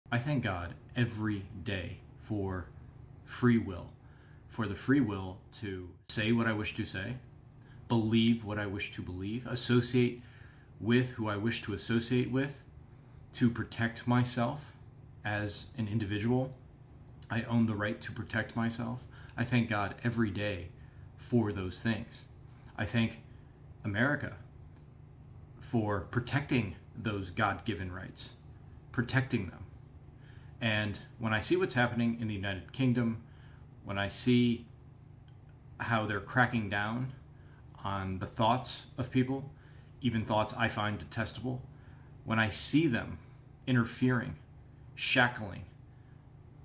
I thank God every day for free will, for the free will to say what I wish to say, believe what I wish to believe, associate with who I wish to associate with, to protect myself as an individual. I own the right to protect myself. I thank God every day for those things. I thank America for protecting those God-given rights, protecting them. And when I see what's happening in the United Kingdom, when I see how they're cracking down on the thoughts of people, even thoughts I find detestable, when I see them interfering, shackling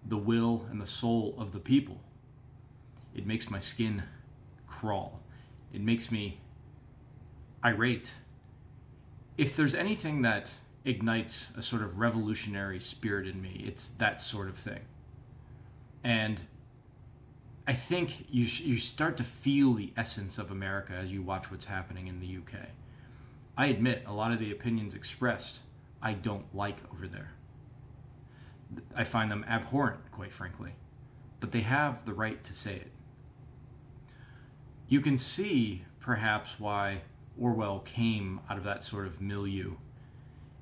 the will and the soul of the people, it makes my skin crawl. It makes me irate. If there's anything that ignites a sort of revolutionary spirit in me, it's that sort of thing. And I think you start to feel the essence of America as you watch what's happening in the UK. I admit a lot of the opinions expressed I don't like over there. I find them abhorrent, quite frankly. But they have the right to say it. You can see, perhaps, why Orwell came out of that sort of milieu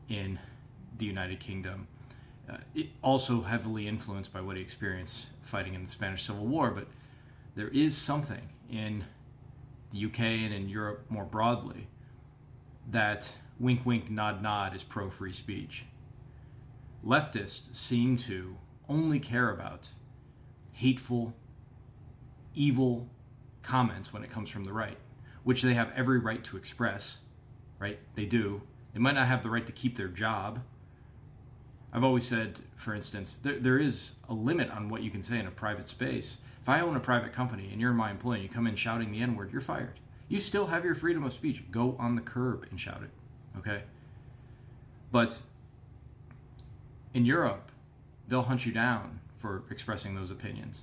in the United Kingdom. It also heavily influenced by what he experienced fighting in the Spanish Civil War, but there is something in the UK and in Europe more broadly that wink wink nod nod is pro-free speech. Leftists seem to only care about hateful, evil comments when it comes from the right, which they have every right to express, right? They do. They might not have the right to keep their job. I've always said, for instance, there is a limit on what you can say in a private space. If I own a private company and you're my employee and you come in shouting the N-word, you're fired. You still have your freedom of speech. Go on the curb and shout it, okay? But in Europe, they'll hunt you down for expressing those opinions.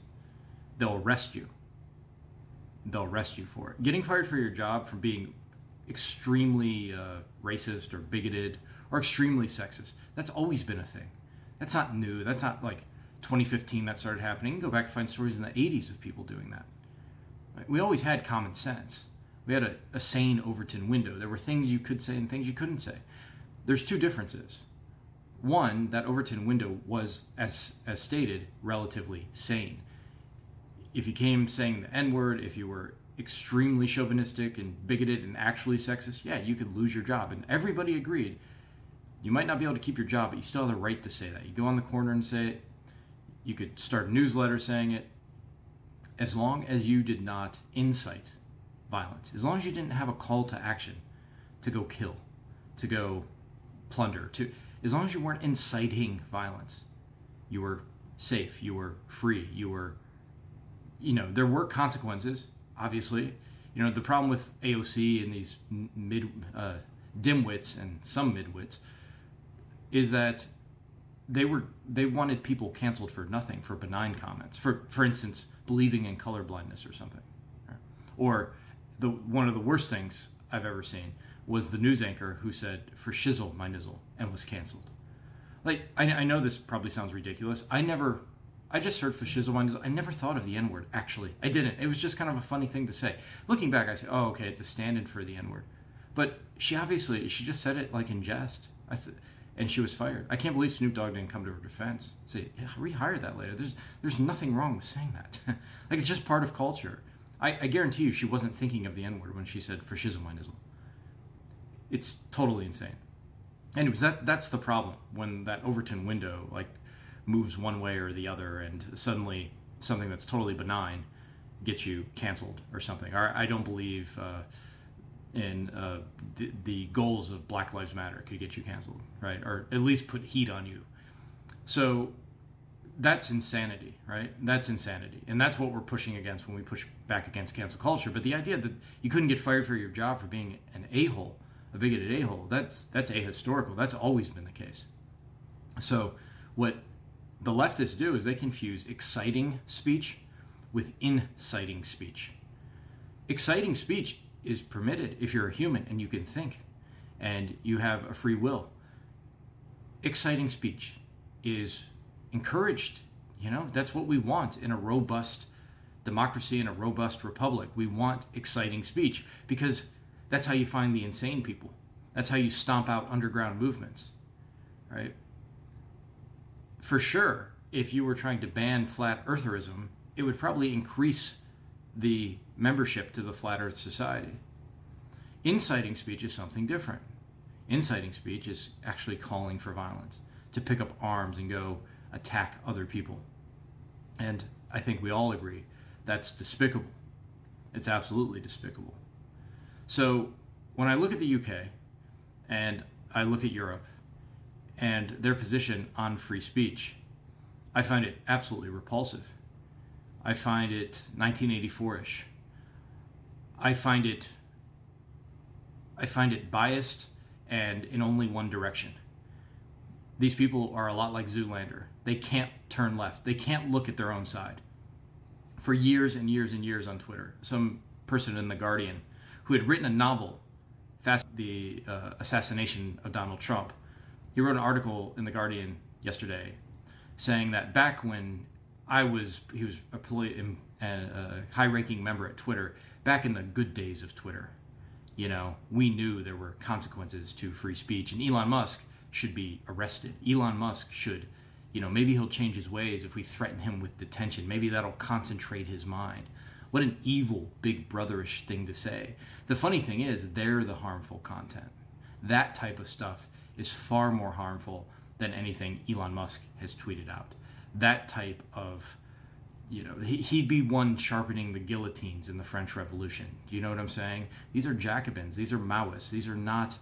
They'll arrest you. They'll arrest you for it. Getting fired for your job for being extremely racist or bigoted or extremely sexist, that's always been a thing. That's not new. That's not like 2015 that started happening. You can go back and find stories in the 80s of people doing that. Right? We always had common sense. We had a sane Overton window. There were things you could say and things you couldn't say. There's two differences. One, that Overton window was, as stated, relatively sane. If you came saying the N-word, if you were extremely chauvinistic and bigoted and actually sexist, yeah, you could lose your job. And everybody agreed. You might not be able to keep your job, but you still have the right to say that. You go on the corner and say it. You could start a newsletter saying it. As long as you did not incite violence, as long as you didn't have a call to action to go kill, to go plunder, as long as you weren't inciting violence, you were safe, you were free, you were, there were consequences, obviously. The problem with AOC and these dimwits and some midwits is that they wanted people canceled for nothing, for benign comments. For instance, believing in colorblindness or something. Right? Or one of the worst things I've ever seen was the news anchor who said, "For shizzle, my nizzle," and was canceled. Like, I know this probably sounds ridiculous. I just heard "for shizzle, my nizzle." I never thought of the N-word, actually. I didn't. It was just kind of a funny thing to say. Looking back, I say, oh, okay, it's a stand-in for the N-word. But she just said it like in jest. And she was fired. I can't believe Snoop Dogg didn't come to her defense. Say, yeah, rehire that later. There's nothing wrong with saying that. Like, it's just part of culture. I guarantee you she wasn't thinking of the N-word when she said, "For shizzle, my nizzle." It's totally insane. Anyways, that's the problem when that Overton window moves one way or the other, and suddenly something that's totally benign gets you canceled or something. Or I don't believe in the goals of Black Lives Matter could get you canceled, right? Or at least put heat on you. So that's insanity, right? That's insanity. And that's what we're pushing against when we push back against cancel culture. But the idea that you couldn't get fired for your job for being an a-hole, a bigoted a-hole, that's ahistorical. That's always been the case. So what the leftists do is they confuse exciting speech with inciting speech. Exciting speech is permitted if you're a human and you can think and you have a free will. Exciting speech is encouraged. That's what we want in a robust democracy, in a robust republic. We want exciting speech because that's how you find the insane people. That's how you stomp out underground movements, right? For sure, if you were trying to ban flat eartherism, it would probably increase the membership to the Flat Earth Society. Inciting speech is something different. Inciting speech is actually calling for violence, to pick up arms and go attack other people. And I think we all agree that's despicable. It's absolutely despicable. So when I look at the UK and I look at Europe and their position on free speech, I find it absolutely repulsive. I find it 1984-ish. I find it biased and in only one direction. These people are a lot like Zoolander. They can't turn left. They can't look at their own side. For years and years and years on Twitter, some person in The Guardian who had written a novel, the assassination of Donald Trump, he wrote an article in The Guardian yesterday saying that back when he was a high-ranking member at Twitter, back in the good days of Twitter, we knew there were consequences to free speech, and Elon Musk should be arrested. Elon Musk should, maybe he'll change his ways if we threaten him with detention. Maybe that'll concentrate his mind. What an evil, big brotherish thing to say. The funny thing is, they're the harmful content. That type of stuff is far more harmful than anything Elon Musk has tweeted out. That type of, he'd be one sharpening the guillotines in the French Revolution. Do you know what I'm saying? These are Jacobins. These are Maoists. These are not,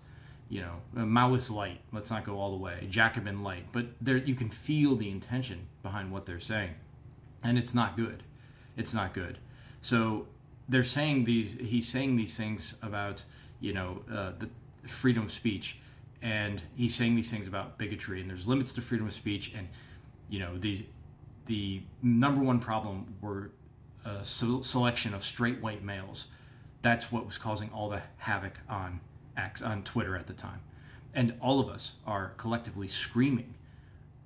Maoist light. Let's not go all the way. Jacobin light. But you can feel the intention behind what they're saying. And it's not good. It's not good. So he's saying these things about, the freedom of speech. And he's saying these things about bigotry. And there's limits to freedom of speech. And, the number one problem were a selection of straight white males. That's what was causing all the havoc on Twitter at the time. And all of us are collectively screaming,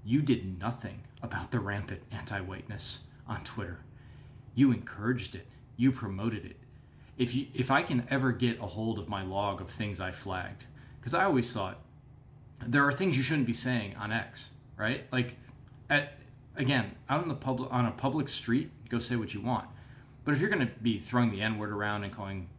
you did nothing about the rampant anti-whiteness on Twitter. You encouraged it. You promoted it. If I can ever get a hold of my log of things I flagged, because I always thought there are things you shouldn't be saying on X, right? Like, again, out in the public, on a public street, go say what you want. But if you're going to be throwing the N-word around and calling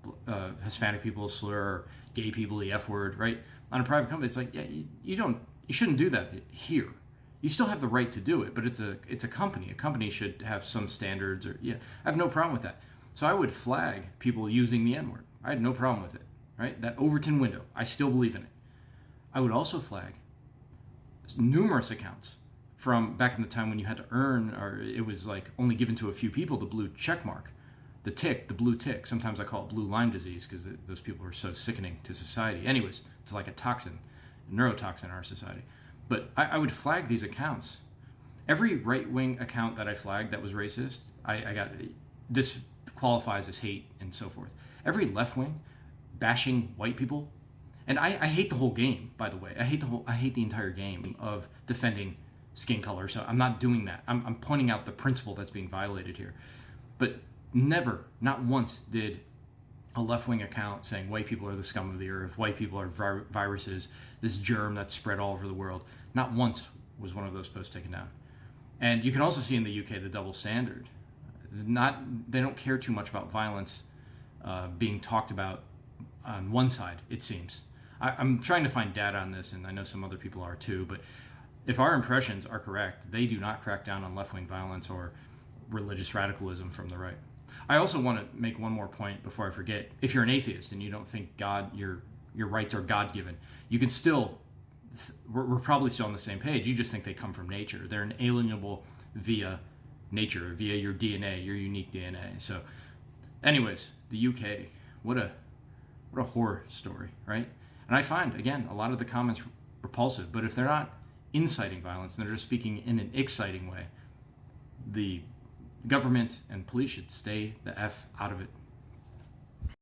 Hispanic people a slur, or gay people the F-word, right? On a private company, it's like, yeah, you shouldn't do that here. You still have the right to do it, but it's a company. A company should have some standards, or I have no problem with that. So I would flag people using the N-word. I had no problem with it, right? That Overton window, I still believe in it. I would also flag numerous accounts from back in the time when you had to earn, or it was like only given to a few people, the blue check mark, the blue tick. Sometimes I call it blue Lyme disease because those people are so sickening to society. Anyways, it's like a toxin, a neurotoxin in our society. But I would flag these accounts. Every right-wing account that I flagged that was racist, I got, this qualifies as hate and so forth. Every left-wing bashing white people, and I hate the whole game, by the way. I hate the entire game of defending skin color. So I'm not doing that. I'm pointing out the principle that's being violated here. But never, not once, did a left-wing account saying white people are the scum of the earth, white people are viruses, this germ that's spread all over the world. Not once was one of those posts taken down. And you can also see in the UK the double standard. They don't care too much about violence being talked about on one side, it seems. I'm trying to find data on this, and I know some other people are too, but if our impressions are correct, they do not crack down on left-wing violence or religious radicalism from the right. I also want to make one more point before I forget. If you're an atheist and you don't think your rights are God-given, you can still, we're probably still on the same page. You just think they come from nature. They're inalienable via nature, via your DNA, your unique DNA. So anyways, the UK, what a horror story, right? And I find, again, a lot of the comments repulsive, but if they're not inciting violence, and they're just speaking in an exciting way, the government and police should stay the F out of it.